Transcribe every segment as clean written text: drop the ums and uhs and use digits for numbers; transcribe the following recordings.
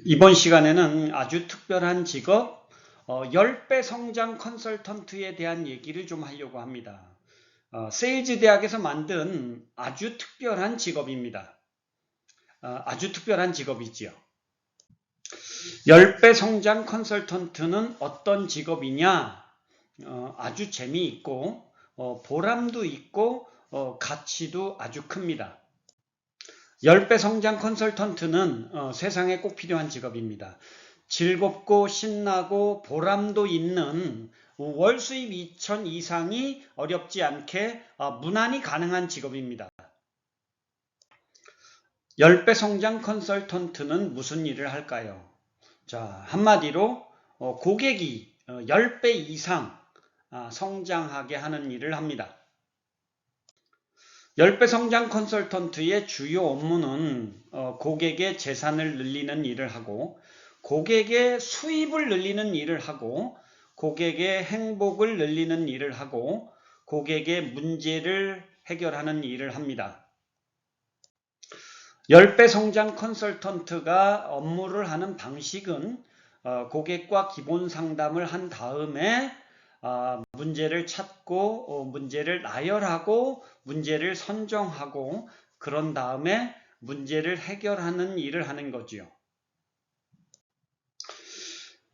이번 시간에는 아주 특별한 직업, 10배 성장 컨설턴트에 대한 얘기를 좀 하려고 합니다. 세일즈 대학에서 만든 아주 특별한 직업입니다. 아주 특별한 직업이지요. 10배 성장 컨설턴트는 어떤 직업이냐? 아주 재미있고, 보람도 있고, 가치도 아주 큽니다. 10배 성장 컨설턴트는 세상에 꼭 필요한 직업입니다. 즐겁고 신나고 보람도 있는 월 수입 2천 이상이 어렵지 않게 무난히 가능한 직업입니다. 10배 성장 컨설턴트는 무슨 일을 할까요? 자, 한마디로 고객이 10배 이상 성장하게 하는 일을 합니다. 10배 성장 컨설턴트의 주요 업무는 고객의 재산을 늘리는 일을 하고, 고객의 수입을 늘리는 일을 하고, 고객의 행복을 늘리는 일을 하고, 고객의 문제를 해결하는 일을 합니다. 10배 성장 컨설턴트가 업무를 하는 방식은 고객과 기본 상담을 한 다음에 문제를 찾고 문제를 나열하고 문제를 선정하고 그런 다음에 문제를 해결하는 일을 하는 거지요.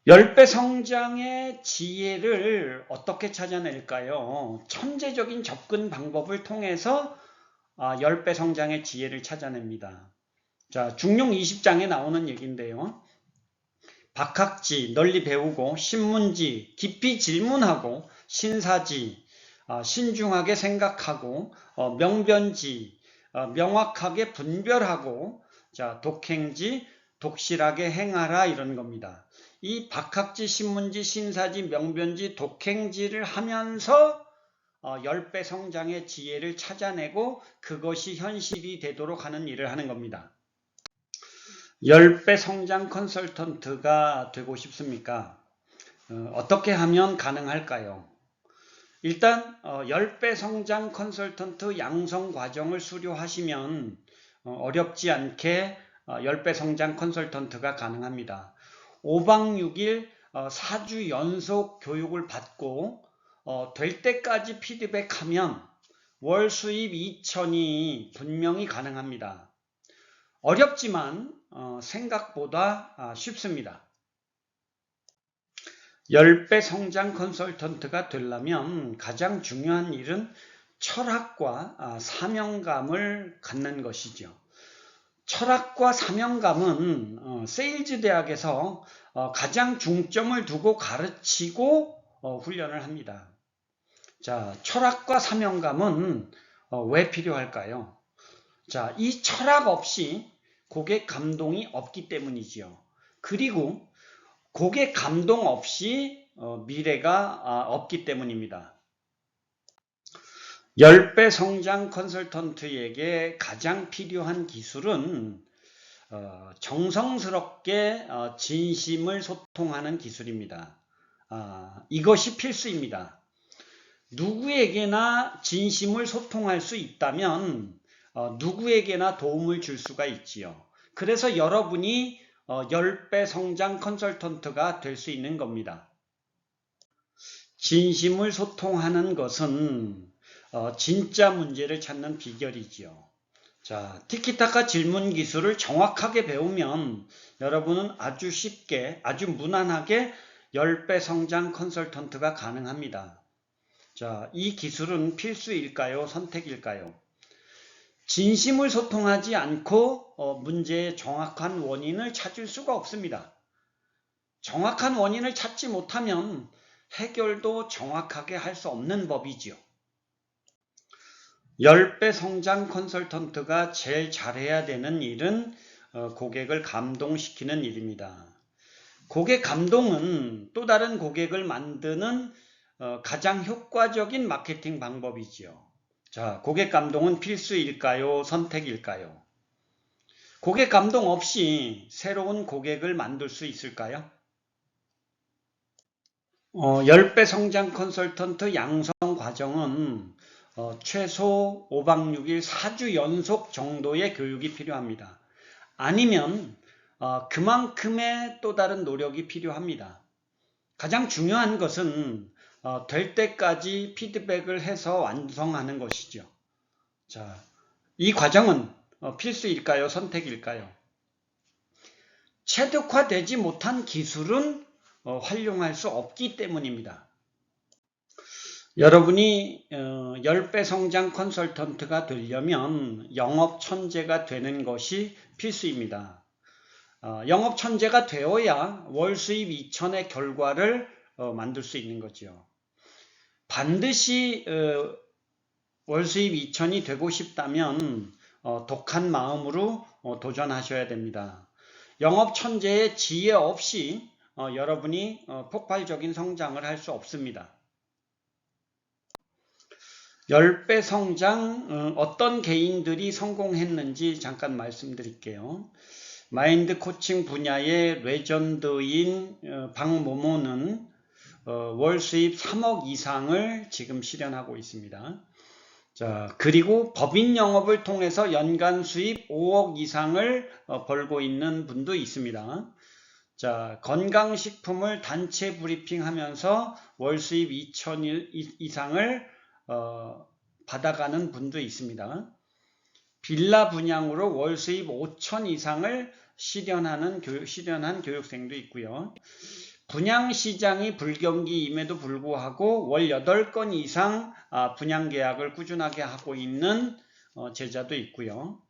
10배 성장의 지혜를 어떻게 찾아낼까요? 천재적인 접근 방법을 통해서 10배 성장의 지혜를 찾아냅니다. 자, 중용 20장에 나오는 얘기인데요. 박학지, 널리 배우고, 신문지, 깊이 질문하고, 신사지, 신중하게 생각하고, 명변지, 명확하게 분별하고, 자, 독행지, 독실하게 행하라 이런 겁니다. 이 박학지, 신문지, 신사지, 명변지, 독행지를 하면서 10배 성장의 지혜를 찾아내고 그것이 현실이 되도록 하는 일을 하는 겁니다. 10배 성장 컨설턴트가 되고 싶습니까? 어떻게 하면 가능할까요? 일단 10배 성장 컨설턴트 양성 과정을 수료하시면 어렵지 않게 10배 성장 컨설턴트가 가능합니다. 5박 6일 4주 연속 교육을 받고 될 때까지 피드백하면 월 수입 2천이 분명히 가능합니다. 어렵지만 생각보다 쉽습니다. 10배 성장 컨설턴트가 되려면 가장 중요한 일은 철학과 사명감을 갖는 것이죠. 철학과 사명감은 세일즈 대학에서 가장 중점을 두고 가르치고 훈련을 합니다. 자, 철학과 사명감은 왜 필요할까요? 자, 이 철학 없이 고객 감동이 없기 때문이지요. 그리고 고객 감동 없이 미래가 없기 때문입니다. 10배 성장 컨설턴트에게 가장 필요한 기술은 정성스럽게 진심을 소통하는 기술입니다. 이것이 필수입니다. 누구에게나 진심을 소통할 수 있다면 누구에게나 도움을 줄 수가 있지요. 그래서 여러분이 10배 성장 컨설턴트가 될 수 있는 겁니다. 진심을 소통하는 것은 진짜 문제를 찾는 비결이지요. 자, 티키타카 질문 기술을 정확하게 배우면 여러분은 아주 쉽게, 아주 무난하게 10배 성장 컨설턴트가 가능합니다. 자, 이 기술은 필수일까요? 선택일까요? 진심을 소통하지 않고 문제의 정확한 원인을 찾을 수가 없습니다. 정확한 원인을 찾지 못하면 해결도 정확하게 할 수 없는 법이지요. 10배 성장 컨설턴트가 제일 잘해야 되는 일은 고객을 감동시키는 일입니다. 고객 감동은 또 다른 고객을 만드는 가장 효과적인 마케팅 방법이지요. 자, 고객 감동은 필수일까요? 선택일까요? 고객 감동 없이 새로운 고객을 만들 수 있을까요? 10배 성장 컨설턴트 양성 과정은 최소 5박 6일 4주 연속 정도의 교육이 필요합니다. 아니면 그만큼의 또 다른 노력이 필요합니다. 가장 중요한 것은 될 때까지 피드백을 해서 완성하는 것이죠. 자, 이 과정은 필수일까요? 선택일까요? 체득화되지 못한 기술은 활용할 수 없기 때문입니다. 여러분이 10배 성장 컨설턴트가 되려면 영업 천재가 되는 것이 필수입니다. 영업 천재가 되어야 월 수입 2천의 결과를 만들 수 있는 거죠. 반드시 월 수입 2천이 되고 싶다면 독한 마음으로 도전하셔야 됩니다. 영업 천재의 지혜 없이 여러분이 폭발적인 성장을 할 수 없습니다. 10배 성장, 어떤 개인들이 성공했는지 잠깐 말씀드릴게요. 마인드 코칭 분야의 레전드인 박모모는 월 수입 3억 이상을 지금 실현하고 있습니다. 자, 그리고 법인 영업을 통해서 연간 수입 5억 이상을 벌고 있는 분도 있습니다. 자, 건강식품을 단체 브리핑하면서 월 수입 2천 이상을 받아가는 분도 있습니다. 빌라 분양으로 월 수입 5천 이상을 실현한 교육생도 있고요. 분양시장이 불경기임에도 불구하고 월 8건 이상 분양계약을 꾸준하게 하고 있는 제자도 있고요.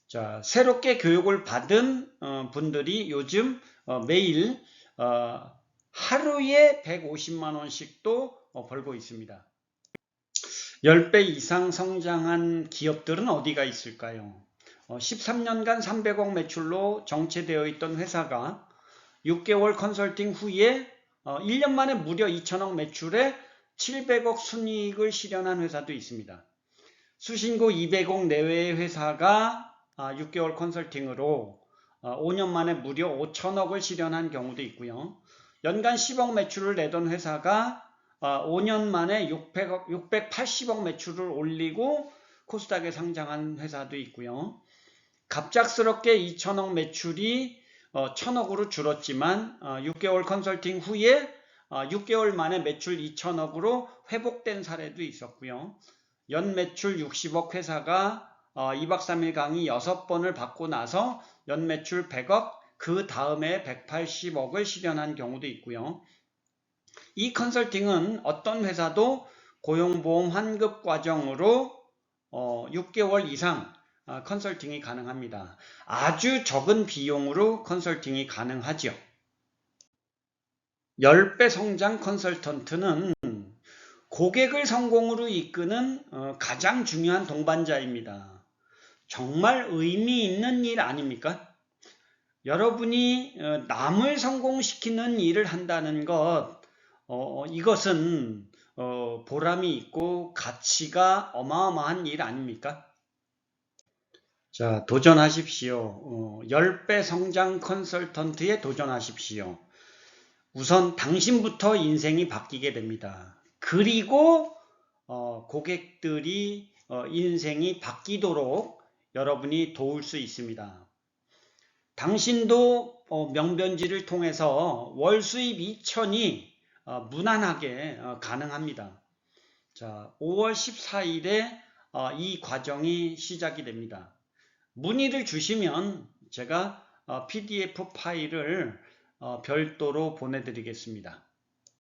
자, 새롭게 교육을 받은 분들이 요즘 매일 하루에 150만원씩도 벌고 있습니다. 10배 이상 성장한 기업들은 어디가 있을까요? 13년간 300억 매출로 정체되어 있던 회사가 6개월 컨설팅 후에 1년 만에 무려 2천억 매출에 700억 순이익을 실현한 회사도 있습니다. 수신고 200억 내외의 회사가 6개월 컨설팅으로 5년 만에 무려 5천억을 실현한 경우도 있고요. 연간 10억 매출을 내던 회사가 5년 만에 680억 매출을 올리고 코스닥에 상장한 회사도 있고요. 갑작스럽게 2천억 매출이 1,000억으로 줄었지만 6개월 컨설팅 후에 6개월 만에 매출 2천억으로 회복된 사례도 있었고요. 연 매출 60억 회사가 2박 3일 강의 6번을 받고 나서 연 매출 100억, 그 다음에 180억을 실현한 경우도 있고요. 이 컨설팅은 어떤 회사도 고용보험 환급 과정으로 6개월 이상 컨설팅이 가능합니다. 아주 적은 비용으로 컨설팅이 가능하죠. 10배 성장 컨설턴트는 고객을 성공으로 이끄는 가장 중요한 동반자입니다. 정말 의미 있는 일 아닙니까? 여러분이 남을 성공시키는 일을 한다는 것, 이것은 보람이 있고 가치가 어마어마한 일 아닙니까? 자, 도전하십시오. 10배 성장 컨설턴트에 도전하십시오. 우선 당신부터 인생이 바뀌게 됩니다. 그리고 고객들이 인생이 바뀌도록 여러분이 도울 수 있습니다. 당신도 명변지를 통해서 월 수입 2천이 무난하게 가능합니다. 자, 5월 14일에 이 과정이 시작이 됩니다. 문의를 주시면 제가 PDF 파일을 별도로 보내드리겠습니다.